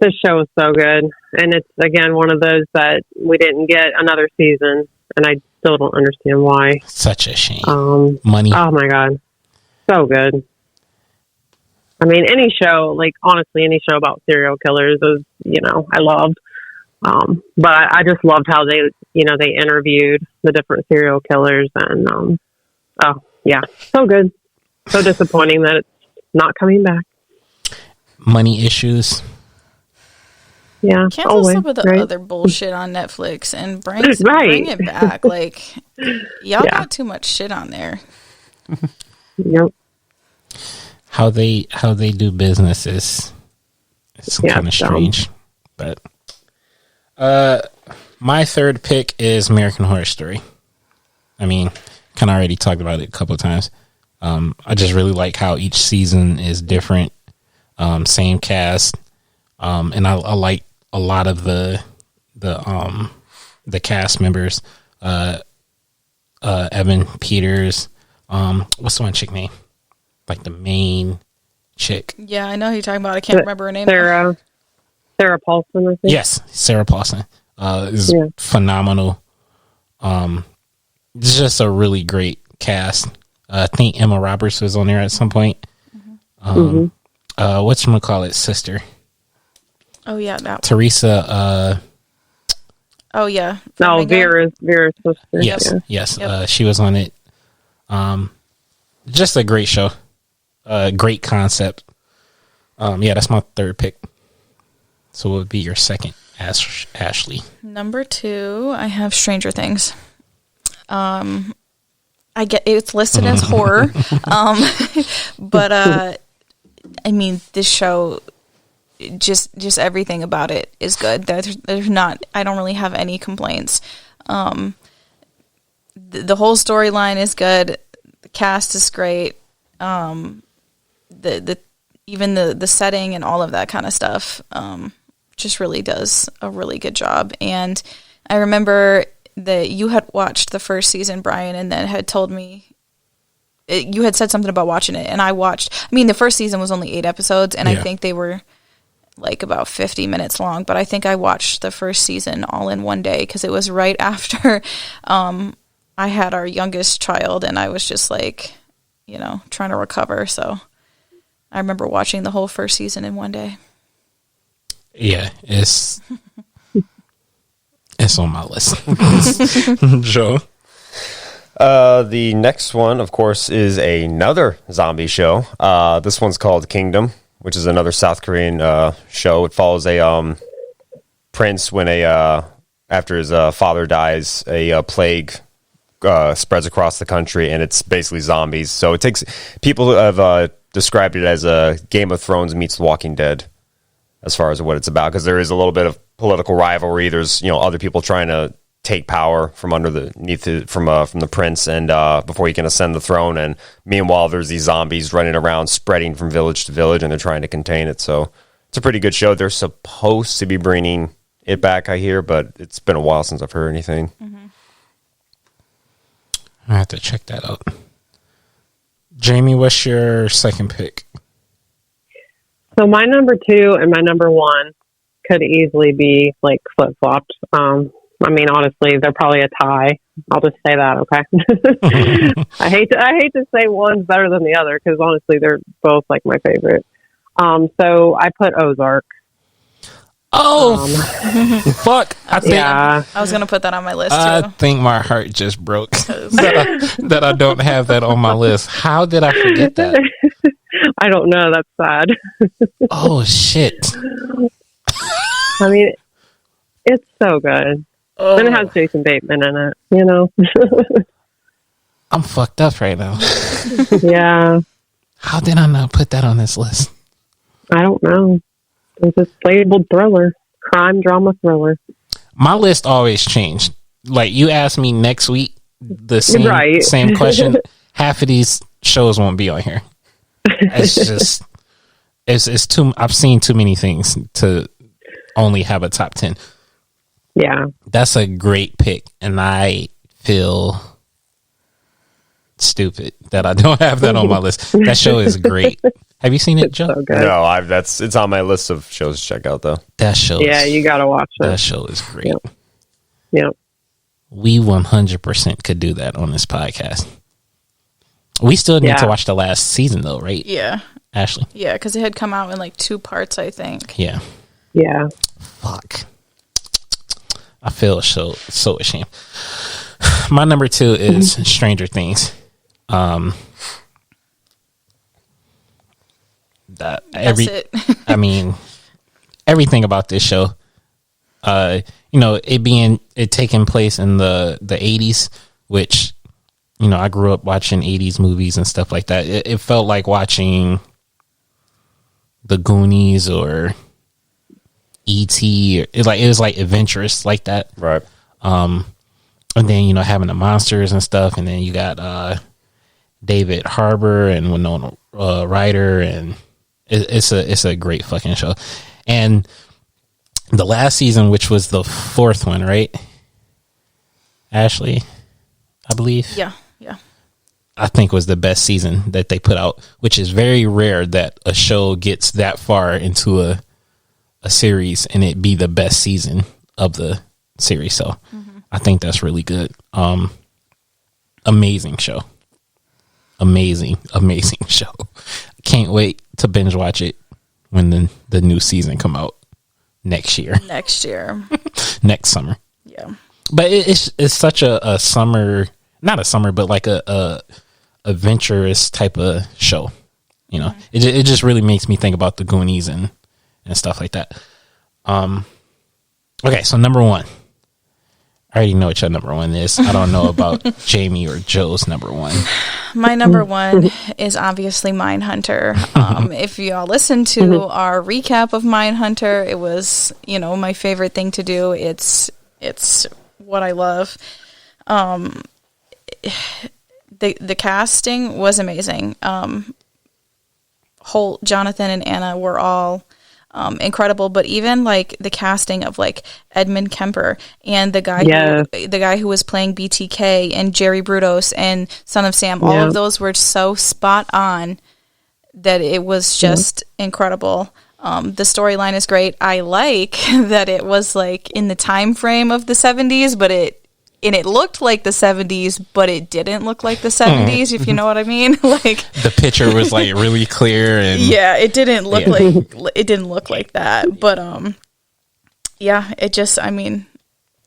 This show is so good, and it's again one of those that we didn't get another season, and I still don't understand why. Such a shame. Money. Oh my god, so good. I mean, any show, honestly, any show about serial killers is, I loved. But I just loved how they interviewed the different serial killers, and oh yeah, so good. So disappointing that it's not coming back. Money issues. Yeah, cancel always, some of the other bullshit on Netflix and bring it back. Y'all got too much shit on there. Yep. How they do business is kind of strange. But my third pick is American Horror Story. I mean, kind of already talked about it a couple of times. I just really like how each season is different. Same cast, and I like a lot of the cast members. Evan Peters. What's the one chick name? Like the main chick. Yeah, I know who you're talking about. I can't remember her name. Sarah Paulson, I think. Yes, Sarah Paulson. Is phenomenal. It's just a really great cast. I think Emma Roberts was on there at some point. Whatchamacallit sister? Oh yeah, that Teresa. Oh yeah. No, Vera's sister. Yes, yes. Yep. She was on it. Just a great show. Great concept. That's my third pick. So what would be your second, Ashley? Number 2, I have Stranger Things. I get it's listed as horror, but I mean, this show, just everything about it is good. There's not. I don't really have any complaints. The whole storyline is good. The cast is great. Even the setting and all of that kind of stuff just really does a really good job. And I remember that you had watched the first season, Brian, and then had told me you had said something about watching it, and I watched. I mean, the first season was only 8 episodes, and I think they were about 50 minutes long. But I think I watched the first season all in one day because it was right after I had our youngest child, and I was just trying to recover. So I remember watching the whole first season in one day. Yeah, it's on my list. Joe? The next one, of course, is another zombie show. This one's called Kingdom, which is another South Korean show. It follows a prince when after his father dies, a plague spreads across the country, and it's basically zombies. So it takes people who have described it as a Game of Thrones meets The Walking Dead, as far as what it's about, because there is a little bit of political rivalry. There's other people trying to take power from from the prince, and before he can ascend the throne. And meanwhile, there's these zombies running around, spreading from village to village, and they're trying to contain it. So it's a pretty good show. They're supposed to be bringing it back, I hear, but it's been a while since I've heard anything. I have to check that out. Jamie, what's your second pick? So my number 2 and my number 1 could easily be like flip flopped. I mean, honestly, they're probably a tie. I'll just say that, okay? I hate to say one's better than the other because honestly, they're both like my favorite. So I put Ozark. Oh, fuck! I was gonna put that on my list too. I think my heart just broke that I don't have that on my list. How did I forget that? I don't know. That's sad. Oh shit! I mean, it's so good. Oh. And it has Jason Bateman in it, you know? I'm fucked up right now. Yeah. How did I not put that on this list? I don't know. It's just labeled thriller. Crime, drama, thriller. My list always changed. Like, you ask me next week the same question, half of these shows won't be on here. It's just, it's too, I've seen too many things to only have a top 10. Yeah. That's a great pick, and I feel stupid that I don't have that on my list. That show is great. Have you seen it, Joe? So good. No, it's on my list of shows to check out though. That show. Yeah, you gotta watch it. That show is great. Yep. We 100% could do that on this podcast. We still need to watch the last season though, right? Yeah. Ashley? Yeah, because it had come out in like 2 parts, I think. Yeah. Yeah. Fuck. I feel so ashamed. My number 2 is Stranger Things. That's it. I mean, everything about this show. It taking place in the 80s, which, I grew up watching 80s movies and stuff like that. It felt like watching The Goonies or E.T. It was like adventurous like that. Right. And then, having the monsters and stuff. And then you got David Harbour and Winona Ryder. And it's a great fucking show. And the last season, which was the 4th one, right? Ashley, I believe. Yeah. I think was the best season that they put out, which is very rare that a show gets that far into a series and it be the best season of the series. So I think that's really good. Amazing show. Amazing show. Can't wait to binge watch it when the new season come out next year. Next summer. Yeah. But it's such a summer, not a summer, but like a adventurous type of show. It just really makes me think about the Goonies and stuff like that. Okay, so number 1. I already know what your number 1 is. I don't know about Jamie or Joe's number 1. My number 1 is obviously Mindhunter. If y'all listen to our recap of Mindhunter, it was, my favorite thing to do. It's what I love. The casting was amazing. Holt, Jonathan, and Anna were all incredible, but even like the casting of like Edmund Kemper and the guy who was playing BTK and Jerry Brudos and Son of Sam, all of those were so spot on that it was just incredible. The storyline is great. I like that it was like in the time frame of the 70s, but it looked like the 70s, but it didn't look like the 70s, if you know what I mean. Like the picture was like really clear and it didn't look like that. But it just, I mean,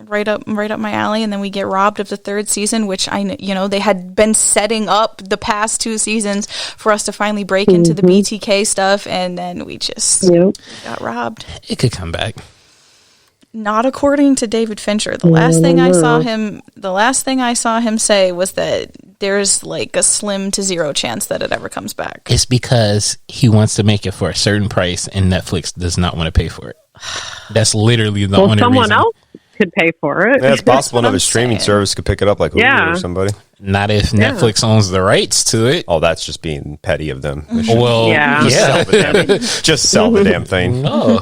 right up my alley. And then we get robbed of the 3rd season, which they had been setting up the past 2 seasons for us to finally break into the BTK stuff, and then we just got robbed. It could come back. Not according to David Fincher. The last thing I saw him say was that there's like a slim to zero chance that it ever comes back. It's because he wants to make it for a certain price and Netflix does not want to pay for it. That's literally the only reason. Someone else? could pay for it. Yeah, it's possible what another I'm streaming saying. service could pick it up, like Hulu Yeah. or somebody. Not if Netflix owns the rights to it. Oh, that's just being petty of them. They should Well, Yeah. just yeah. sell the damn, just sell the damn thing. No,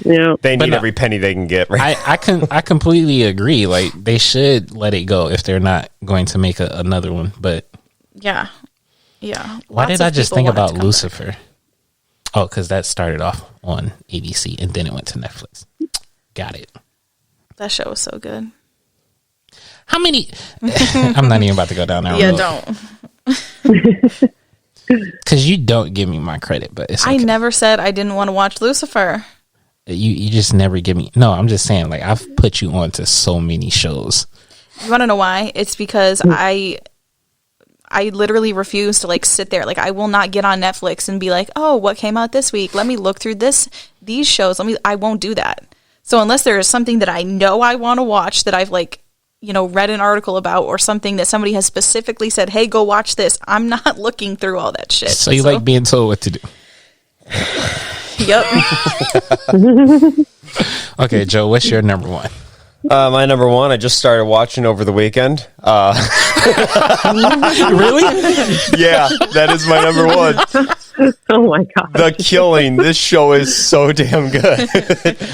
Yeah. They But need no. every penny they can get. Right? I completely agree. Like they should let it go if they're not going to make another one. But Yeah. Yeah. why Lots did I of just people think want it to about come back. Lucifer? Oh, because that started off on ABC and then it went to Netflix. Got it. That show was so good. How many? I'm not even about to go down that Yeah, road. don't. Because you don't give me my credit, but it's I okay. never said I didn't want to watch Lucifer. You just never give me. No, I'm just saying. Like I've put you on to so many shows. You want to know why? It's because I literally refuse to like sit there. Like I will not get on Netflix and be like, "Oh, what came out this week? Let me look through these shows." I won't do that. So unless there is something that I know I want to watch that I've like, read an article about or something that somebody has specifically said, "Hey, go watch this." I'm not looking through all that shit. So you like being told what to do. Yep. Okay, Joe, what's your number one? My number one, I just started watching over the weekend. Really? Yeah, that is my number one. Oh my god. The Killing. This show is so damn good.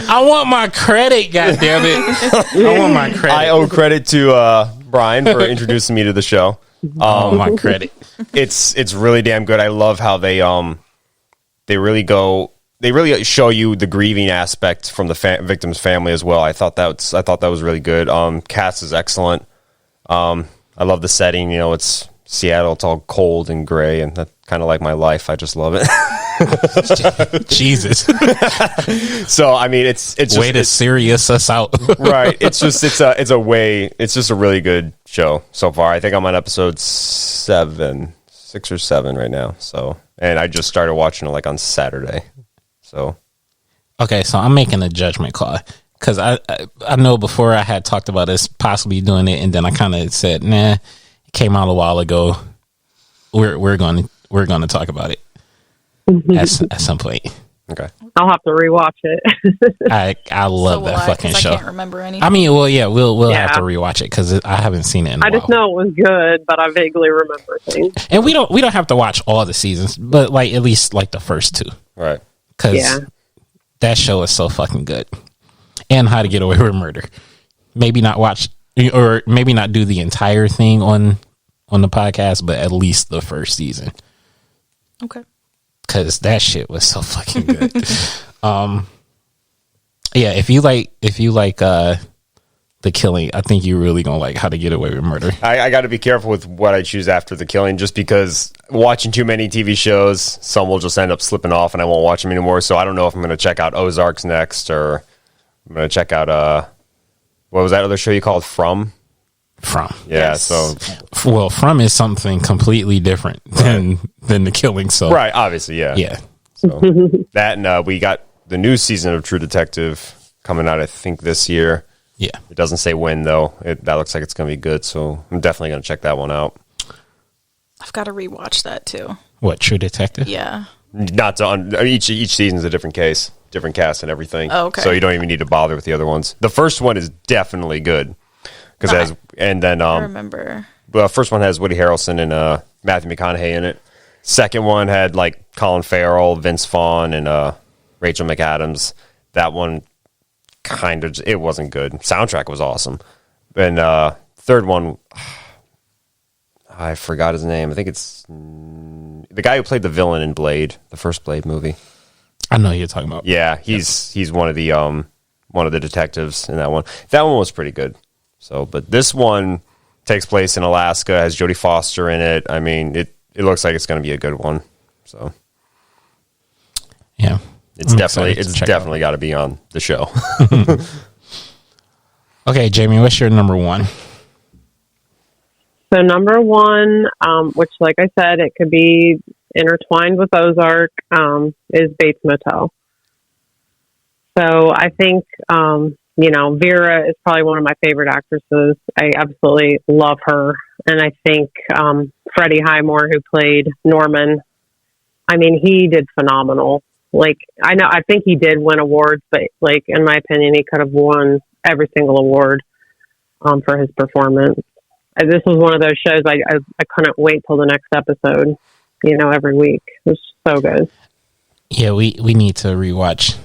I want my credit, goddammit. I want my credit. I owe credit to Brian for introducing me to the show. I want my credit. It's really damn good. I love how they really show you the grieving aspect from the victim's family as well. I thought that was really good. Cast is excellent. I love the setting. It's Seattle. It's all cold and gray, and that's kind of like my life. I just love it. Jesus. So I mean, it's just, Way to serious us out. right. It's just it's just a really good show so far. I think I'm on episode 6 or 7 right now. So, and I just started watching it like on Saturday. So, Okay, so I'm making a judgment call because I know before I had talked about us possibly doing it, and then I kind of said, "Nah, it came out a while ago. We're going to talk about it at some point." okay. I'll have to rewatch it. I love So will that I, fucking 'cause show. I can't remember anything. I mean, well, yeah, we'll have Yeah. to rewatch it because I haven't seen it in a I while. just know it was good, but I vaguely remember things. And we don't have to watch all the seasons, but like at least like the first 2 Right. because Yeah. that show is so fucking good. And How to Get Away with Murder. Maybe not watch or maybe not do the entire thing on the podcast, but at least the first season Okay. because that shit was so fucking good. Yeah, if you like The Killing, I think you're really gonna like How to Get Away with Murder. I got to be careful with what I choose after The Killing, just because watching too many TV shows, some will just end up slipping off, and I won't watch them anymore. So I don't know if I'm going to check out Ozarks next, or I'm going to check out what was that other show you called From? From. Yeah. Yes. So Well, From is something completely different than The Killing. So right, obviously, yeah. yeah. So that, and we got the new season of True Detective coming out, I think, this year. Yeah. It doesn't say when, though. That looks like it's going to be good, so I'm definitely going to check that one out. I've got to rewatch that too. What, True Detective? Yeah. Not to each season's a different case, different cast and everything. Oh, okay. So you don't even need to bother with the other ones. The first one is definitely good because I remember. the first one has Woody Harrelson and Matthew McConaughey in it. Second one had like Colin Farrell, Vince Vaughn, and Rachel McAdams. That one kind of, it wasn't good. Soundtrack was awesome. And third one, I forgot his name. I think it's the guy who played the villain in Blade, the first Blade movie. I know who you're talking about. Yeah, he's one of the detectives in that one. That one was pretty good. So, but this one takes place in Alaska, has Jodie Foster in it. I mean, it looks like it's going to be a good one. So, Yeah. it's I'm definitely excited to check definitely got to be on the show. Okay, Jamie, what's your number one? So number one, which like I said, it could be intertwined with Ozark, is Bates Motel. So I think, Vera is probably one of my favorite actresses. I absolutely love her. And I think Freddie Highmore, who played Norman, I mean, he did phenomenal. Like, I think he did win awards, but like, in my opinion, he could have won every single award for his performance. This was one of those shows I couldn't wait till the next episode, every week. It was so good. Yeah, we need to rewatch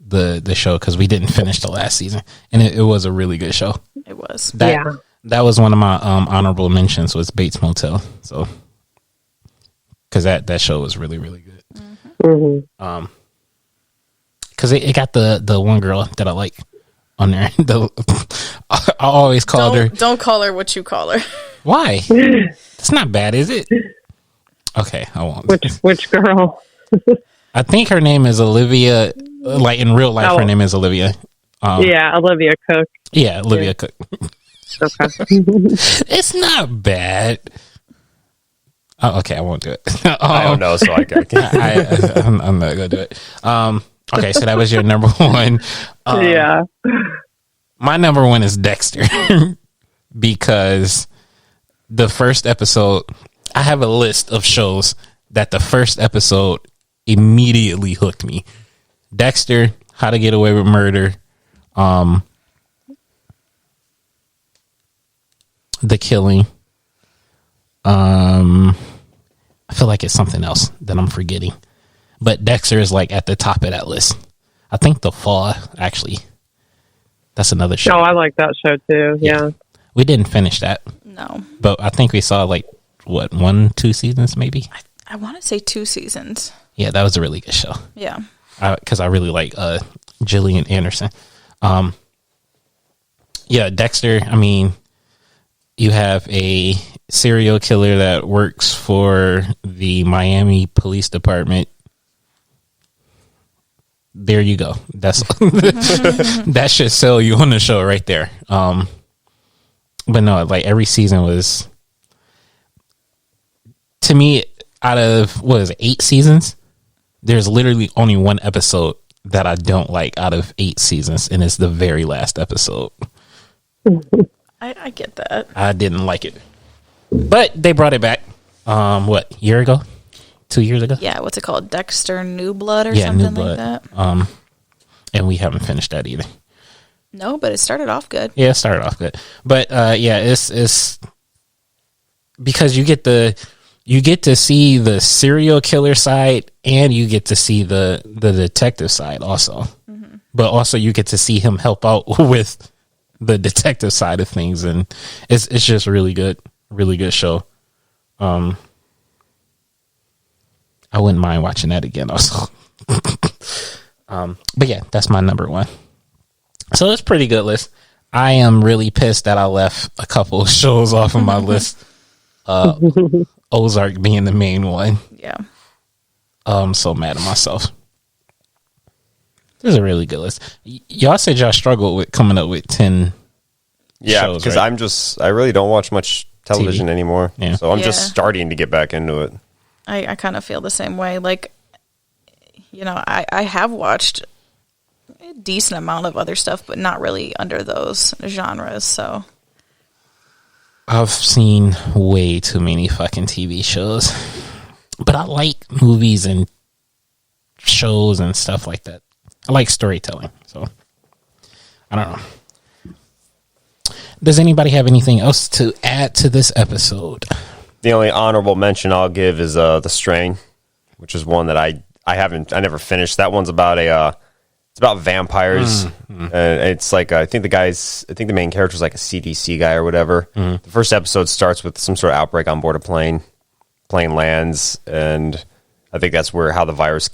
the show because we didn't finish the last season, and it was a really good show. It was. That was one of my honorable mentions was Bates Motel. So, because that show was really, really good. Mm-hmm. Because it got the one girl that I like on there. I always called her. Don't call her what you call her. Why? It's not bad, is it? Okay, I won't. Which girl? I think her name is Olivia. Like in real life, her name is Olivia. Olivia Cook. Yeah, Olivia Cook. Okay. It's not bad. Oh, okay, I won't do it. I don't know, so I can't. I'm not gonna do it. Okay, so that was your number one. Yeah. My number one is Dexter because the first episode, I have a list of shows that the first episode immediately hooked me. Dexter, How to Get Away with Murder, The Killing. I feel like it's something else that I'm forgetting. But Dexter is like at the top of that list. I think The Fall, actually. That's another show. Oh, I like that show too. Yeah. We didn't finish that. No. But I think we saw like, 1-2 seasons maybe? I want to say 2 seasons. Yeah, that was a really good show. Yeah. Because I really like Gillian Anderson. Yeah, Dexter, I mean, you have a serial killer that works for the Miami Police Department. There you go. That's that should sell you on the show right there. But no, like every season was, to me, out of 8 seasons, there's literally only one episode that I don't like out of 8 seasons, and it's the very last episode. I get that. I didn't like it, but they brought it back. Year ago? 2 years ago? Yeah, what's it called? Dexter New Blood or New something Blood. like that? And we haven't finished that either. No, but it started off good. Yeah, it started off good. But yeah, it's because you get to see the serial killer side and you get to see the detective side also. Mm-hmm. But also you get to see him help out with the detective side of things, and it's just really good show. I wouldn't mind watching that again also. But yeah, that's my number one. So it's a pretty good list. I am really pissed that I left a couple of shows off of my list. Ozark being the main one. Yeah. I'm so mad at myself. This is a really good list. Y'all said y'all struggled with coming up with 10 shows, because right? I really don't watch much television TV anymore. Yeah. So I'm just starting to get back into it. I kind of feel the same way. Like, I have watched a decent amount of other stuff, but not really under those genres. So I've seen way too many fucking TV shows, but I like movies and shows and stuff like that. I like storytelling, so I don't know. Does anybody have anything else to add to this episode? The only honorable mention I'll give is The Strain, which is one that I never finished. That one's about it's about vampires. It's like I think the main character is like a CDC guy or whatever. The first episode starts with some sort of outbreak on board a plane. Plane lands, and I think that's how the virus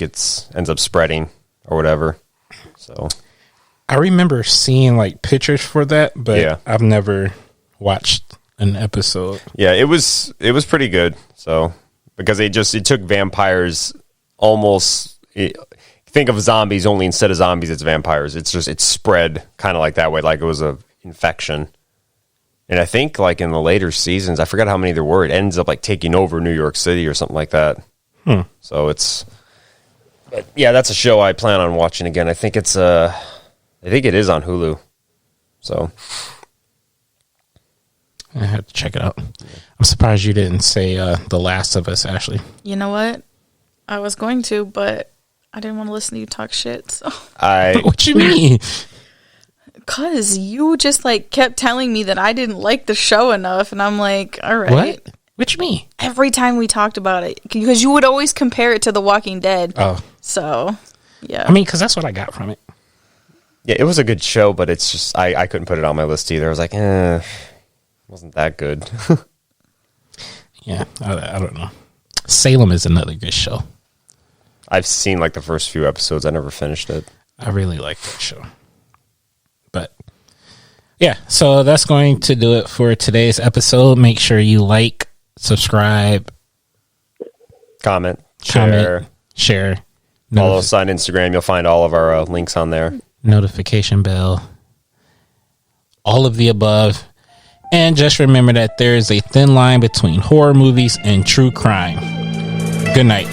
ends up spreading or whatever. So I remember seeing like pictures for that, but yeah. I've never watched an episode. Yeah, it was pretty good. So because it took vampires almost. Think of zombies, only instead of zombies, it's vampires. It's spread kind of like that way, like it was a infection. And I think like in the later seasons, I forgot how many there were. It ends up like taking over New York City or something like that. So but yeah, that's a show I plan on watching again. I think it is on Hulu. So I have to check it out. I'm surprised you didn't say The Last of Us, Ashley. you know what? I was going to, but I didn't want to listen to you talk shit. So What you mean? Cause you just like kept telling me that I didn't like the show enough, and I'm like, all right. What? What you mean? Every time we talked about it, because you would always compare it to The Walking Dead. Oh, so yeah. I mean, because that's what I got from it. Yeah, it was a good show, but it's just I couldn't put it on my list either. I was like, wasn't that good. Yeah, I don't know. Salem is another good show. I've seen like the first few episodes. I never finished it. I really like that show. But yeah, so that's going to do it for today's episode. Make sure you like, subscribe, Comment, share, follow us on Instagram. You'll find all of our links on there. Notification bell, all of the above. And just remember that there is a thin line between horror movies and true crime. Good night.